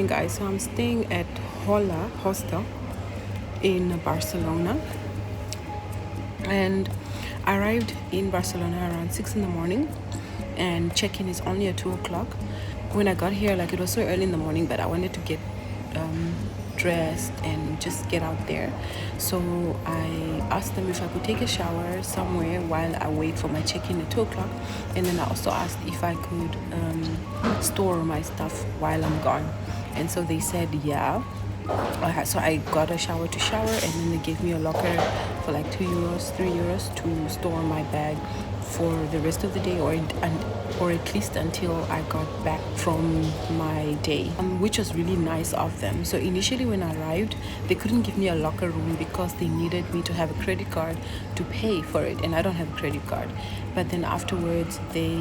morning, guys. So I'm staying at Hostel in Barcelona, and I arrived in Barcelona around 6 in the morning, and check-in is only at 2 o'clock. When I got here, like, it was so early in the morning, but I wanted to get dressed and just get out there. So I asked them if I could take a shower somewhere while I wait for my check-in at 2 o'clock, and then I also asked if I could store my stuff while I'm gone, and so they said yeah. So I got a shower to shower, and then they gave me a locker for like €2, €3 to store my bag for the rest of the day, or at least until I got back from my day, which was really nice of them. So initially when I arrived, they couldn't give me a locker room because they needed me to have a credit card to pay for it, and I don't have a credit card. But then afterwards they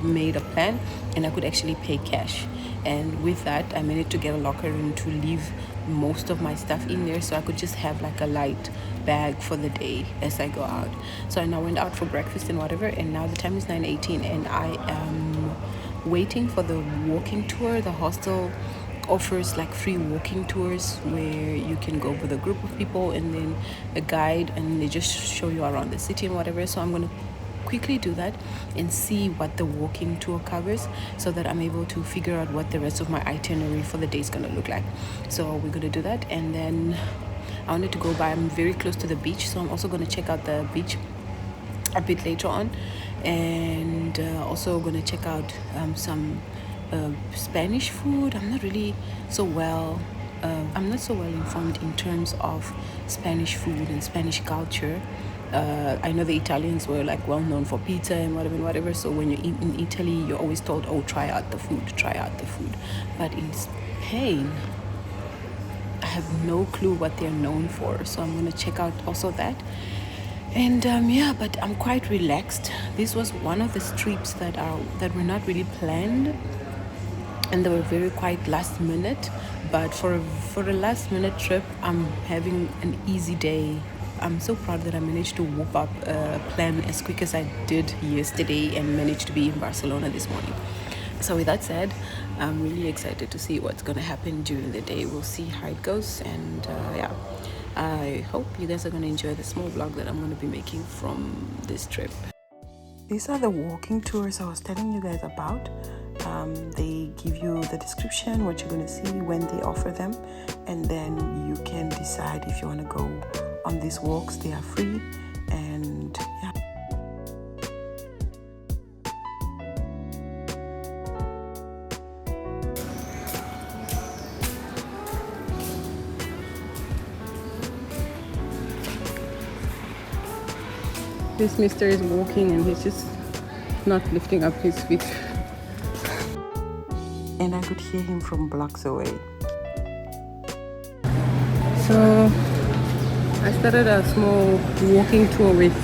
made a plan and I could actually pay cash, and with that I managed to get a locker room to leave most of my stuff in there, so I could just have like a light bag for the day as I go out. So I now went out for breakfast and whatever, and now the time is 9:18 and I am waiting for the walking tour. The hostel offers like free walking tours where you can go with a group of people and then a guide, and they just show you around the city and whatever. So I'm going to quickly do that and see what the walking tour covers, so that I'm able to figure out what the rest of my itinerary for the day is going to look like. So we're going to do that, and then I wanted to go by, I'm very close to the beach, so I'm also going to check out the beach a bit later on, and also going to check out some Spanish food. I'm not so well informed in terms of Spanish food and Spanish culture. I know the Italians were like well known for pizza and whatever. So when you eat in Italy, you're always told, oh, try out the food. But in Spain, I have no clue what they're known for. So I'm going to check out also that. And but I'm quite relaxed. This was one of the trips that were not really planned, and they were very quite last minute. But for a last minute trip, I'm having an easy day. I'm so proud that I managed to whoop up a plan as quick as I did yesterday and managed to be in Barcelona this morning. So with that said, I'm really excited to see what's going to happen during the day. We'll see how it goes, and I hope you guys are going to enjoy the small vlog that I'm going to be making from this trip. These are the walking tours I was telling you guys about. They give you the description, what you're going to see, when they offer them, and then you can decide if you want to go on these walks. They are free, and yeah. This mister is walking and he's just not lifting up his feet. And I could hear him from blocks away. So I started a small walking tour with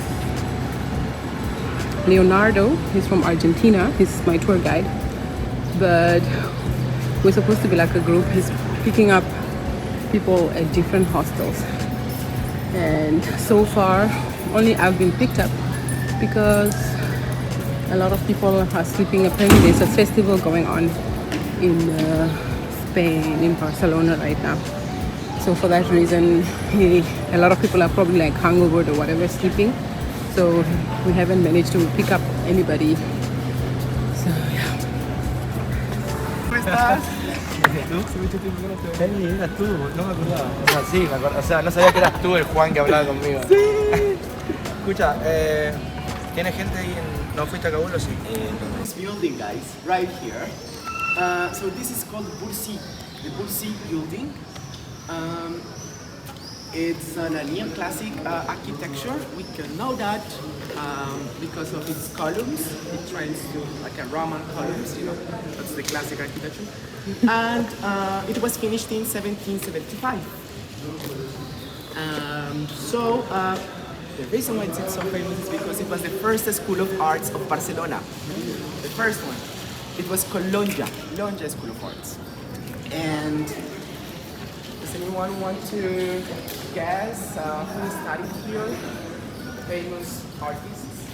Leonardo. He's from Argentina. He's my tour guide. But we're supposed to be like a group. He's picking up people at different hostels. And so far, only I've been picked up because a lot of people are sleeping. Apparently there's a festival going on in Spain, in Barcelona right now. So for that reason, a lot of people are probably like hungover or whatever, sleeping. So we haven't managed to pick up anybody. So yeah. ¿Cómo estás? Eras tú, no me acordaba. O sea, sí, me acuerdo. O sea, no sabía que eras tú el Juan que hablaba conmigo. Sí. Escucha, ¿tiene gente ahí en... ¿No fuiste a Kabul o sí? This building, guys, right here. So this is called the Bursi building. It's a neoclassic architecture. We can know that because of its columns. It trends to like a Roman columns, you know. That's the classic architecture. And it was finished in 1775. The reason why it's so famous is because it was the first school of arts of Barcelona. The first one. It was Lonja School of Arts. And does anyone want to guess who studied here? Famous artists?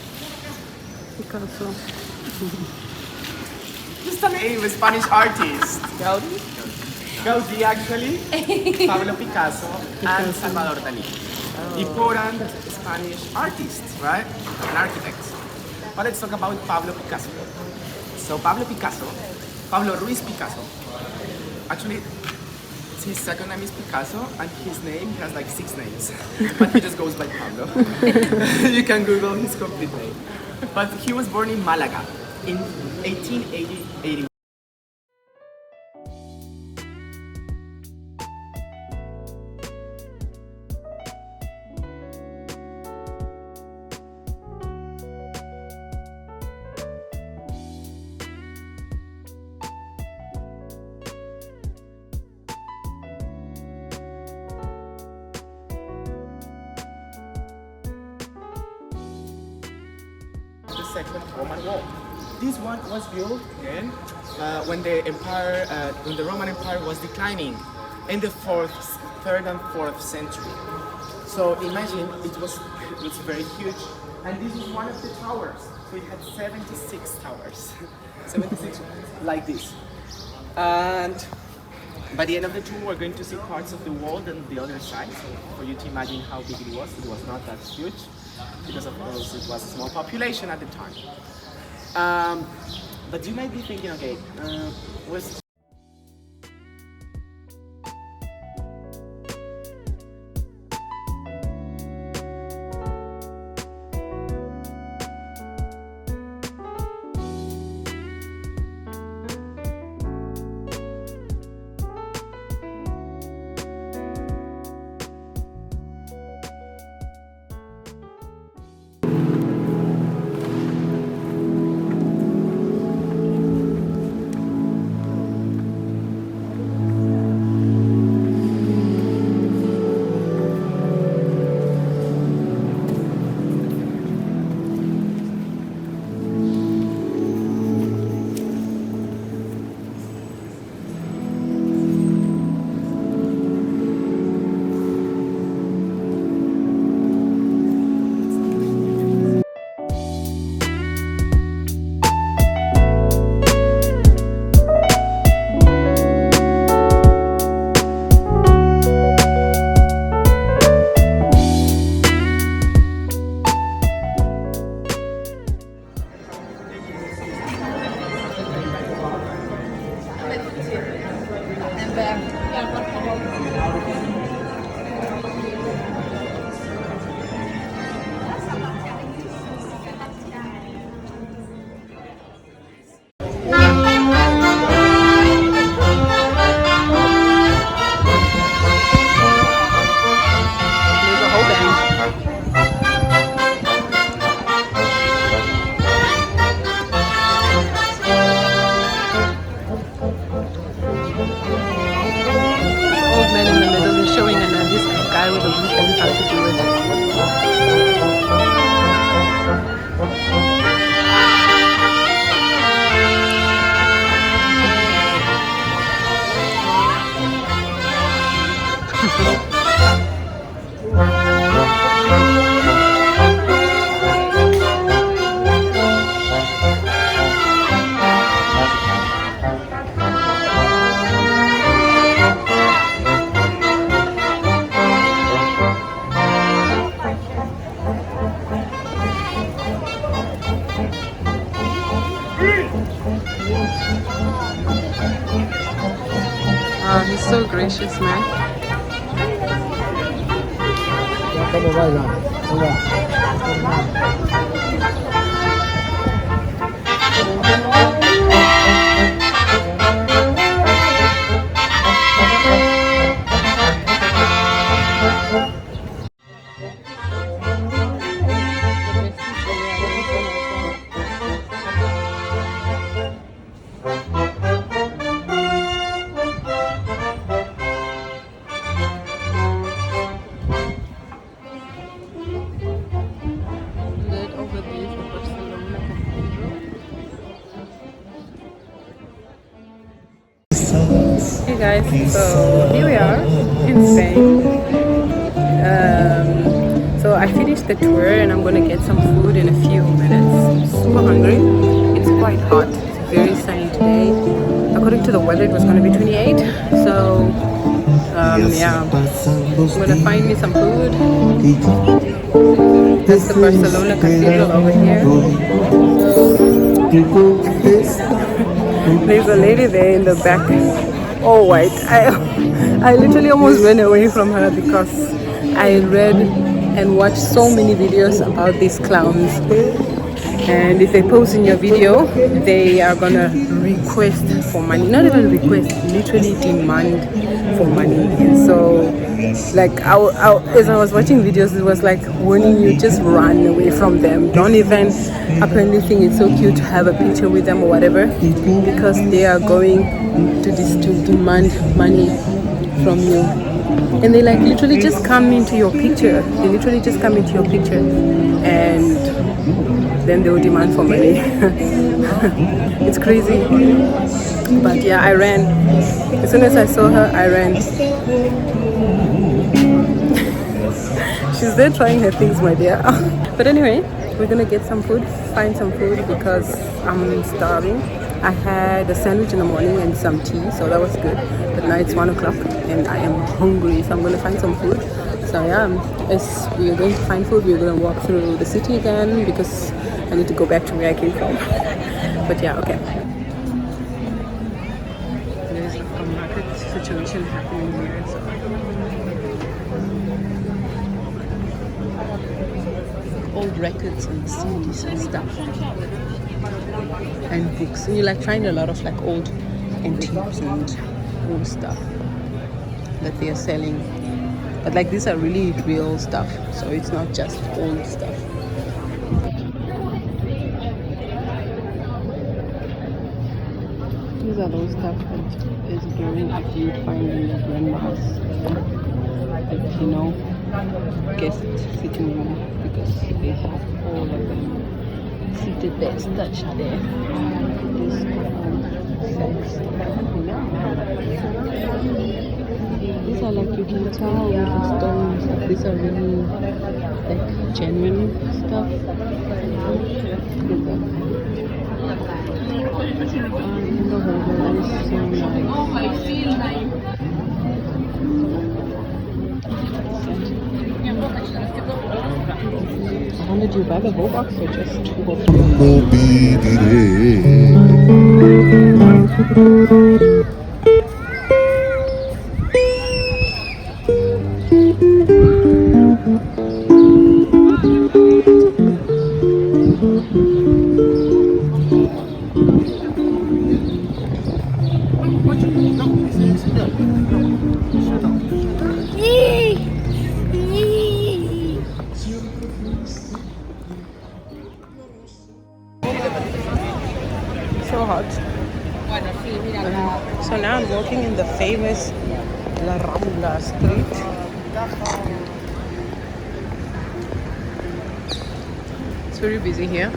Picasso. Just a name, a Spanish artist. Gaudi? Gaudí actually, Pablo Picasso, and Salvador Dalí. Important Spanish artists, right? And architects. But let's talk about Pablo Picasso. So Pablo Picasso, Pablo Ruiz Picasso, actually his second name is Picasso and his name has like 6 names, but he just goes by Pablo. You can Google his complete name. But he was born in Malaga in 1880. The second Roman wall. This one was built again when the Roman Empire was declining in the third and fourth century. So imagine it's very huge, and this is one of the towers. So it had 76 towers, 76 like this. And by the end of the tour, we're going to see parts of the wall on the other side. So for you to imagine how big it was not that huge. Because of course it was a small population at the time. But you might be thinking, okay, was He's so gracious, man. ¿Cómo baila? Mira. Hey guys, so here we are in Spain. So I finished the tour and I'm gonna get some food in a few minutes. I'm super hungry. It's quite hot. It's very sunny today. According to to the weather, it was going to be 28. So yeah, I'm gonna find me some food. There's the Barcelona Cathedral over here. There's a lady there in the back, all white. I literally almost ran away from her because I read and watched so many videos about these clowns. And if they pose in your video, they are gonna request for money. Not even request, literally demand for money. And so, like, as I was watching videos, it was like warning you, just run away from them. Don't even apparently think it's so cute to have a picture with them or whatever, because they are going to demand money from you. And they like literally just come into your picture. They literally just come into your picture and then they will demand for money. It's crazy. But yeah, I ran. As soon as I saw her, I ran. She's there trying her things, my dear. But anyway, we're gonna get some food, find some food because I'm starving. I had a sandwich in the morning and some tea, so that was good. But now it's 1 o'clock and I am hungry, so I'm gonna find some food. So yeah, as we are going to find food, we're gonna walk through the city again because I need to go back to where I came from. But yeah, okay. There's like a market situation happening here. So. Old records and CDs and stuff. And books. And you like find a lot of like old antiques and old stuff that they are selling. But like these are really real stuff, so it's not just old stuff. These are those stuff that is very like you would find in your grandma's, like, you know, guest sitting room, because they have all of them seated there, such there. This sex, these are like, you can tell with the stones that these are really like genuine stuff. The whole is so nice. How did you buy the whole box or just 2 or 3? So hot. So now I'm walking in the famous La Rambla street. It's very busy here.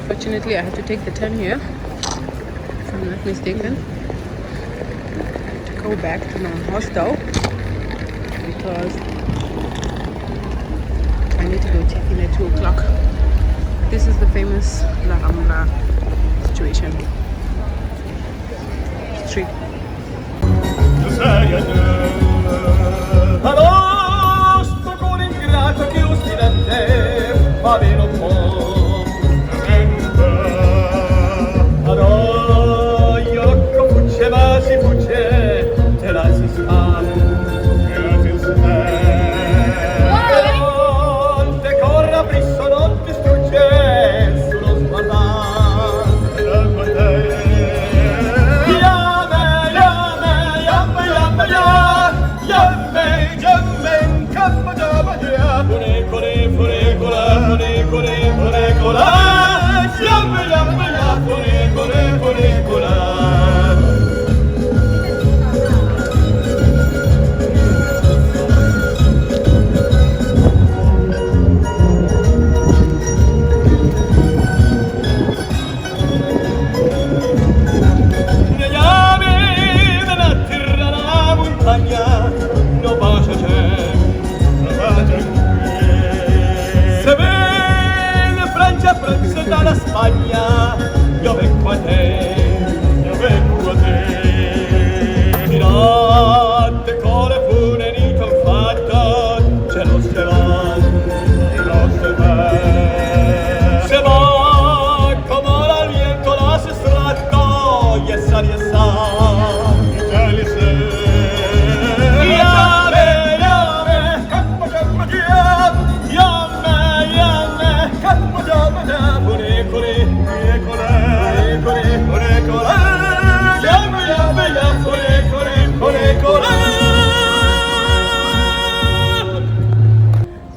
Fortunately, I have to take the turn here, if I'm not mistaken, to go back to my hostel because I need to go check in at 2 o'clock. This is the famous La Rambla situation. Street. Yummy,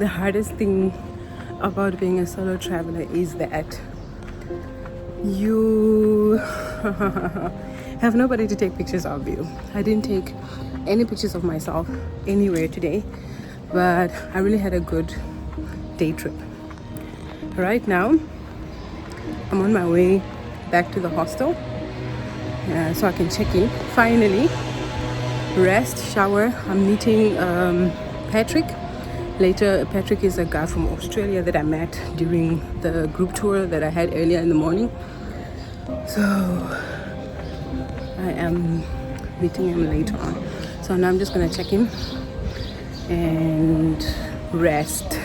the hardest thing about being a solo traveler is that you have nobody to take pictures of you. I didn't take any pictures of myself anywhere today, but I really had a good day trip. Right now, I'm on my way back to the hostel so I can check in. Finally, rest, shower. I'm meeting Patrick. Later, Patrick is a guy from Australia that I met during the group tour that I had earlier in the morning. So I am meeting him later on. So now I'm just gonna check in and rest.